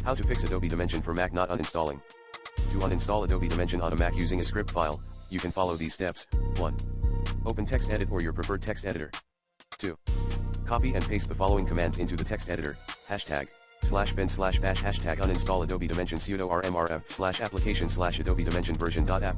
How to fix Adobe Dimension for Mac not uninstalling. To uninstall Adobe Dimension on a Mac using a script file, you can follow these steps. 1. Open TextEdit or your preferred text editor. 2. Copy and paste the following commands into the text editor. #bin/bash #uninstall Adobe Dimension sudo rmrf/application/AdobeDimensionVersion.app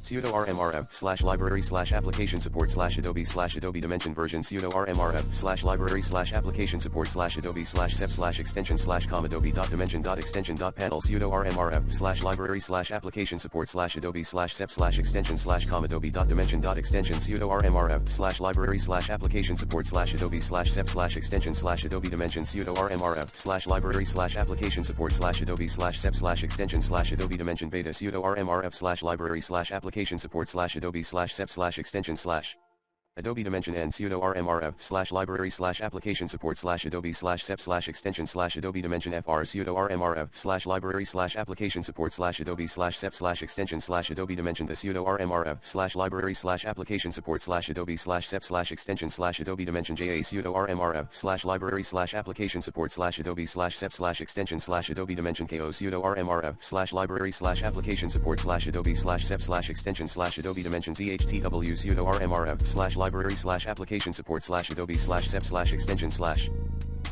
sudo rmrf/library/application-support/Adobe/AdobeDimensionVersion sudo rmrf/library/application-support/Adobe/sep/extension/com.adobe.dimension.extension.panel sudo rmrf/library/application-support/Adobe/sep/extension/com.adobe.dimension.extension sudo rmrf/library/application-support/Adobe/sep/extension/AdobeDimension sudo rmrf/library/application-support/Adobe/sep/extension/AdobeDimensionBeta sudo rmrf/library/application-support/Adobe/sep/extension/ AdobeDimensionEn sudo rmrf/library/application-support/Adobe/sep/extension/AdobeDimensionFr sudo rmrf/library/application-support/Adobe/sep/extension/AdobeDimensionDe sudo rmrf/library/application-support/Adobe/sep/extension/AdobeDimensionJA sudo rmrf/library/application-support/Adobe/sep/extension/AdobeDimensionKO sudo rmrf/library/application-support/Adobe/sep/extension/AdobeDimensionZHTW sudo rmrf/library/application-support/Adobe/sep/extension/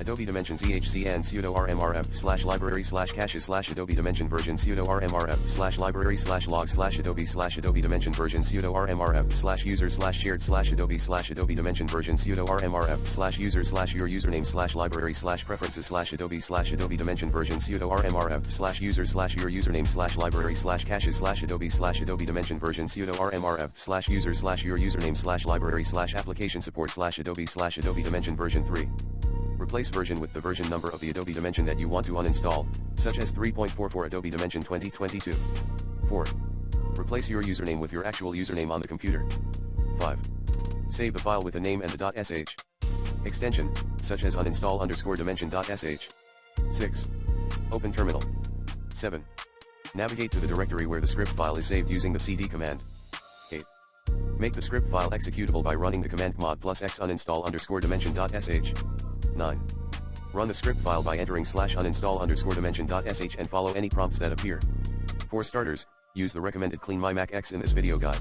AdobeDimensionZHCN sudo rmrf/library/caches/AdobeDimensionVersion sudo rmrf/library/log/Adobe/AdobeDimensionVersion sudo rmrf/user/shared/Adobe/AdobeDimensionVersion sudo rmrf/user/your username/library/preferences/Adobe/AdobeDimensionVersion sudo rmrf/user/your username/library/caches/Adobe/AdobeDimensionVersion sudo rmrf/user/your username/library/application-support/Adobe/AdobeDimensionVersion 3. Replace version with the version number of the Adobe Dimension that you want to uninstall, such as 3.4 for Adobe Dimension 2022. 4. Replace your username with your actual username on the computer. 5. Save the file with a name and a .sh extension, such as uninstall_dimension.sh. 6. Open terminal. 7. Navigate to the directory where the script file is saved using the cd command. 8. Make the script file executable by running the command mod+x uninstall_dimension.sh. 9. Run the script file by entering /uninstall_dimension.sh and follow any prompts that appear. For starters, use the recommended Clean My Mac X in this video guide.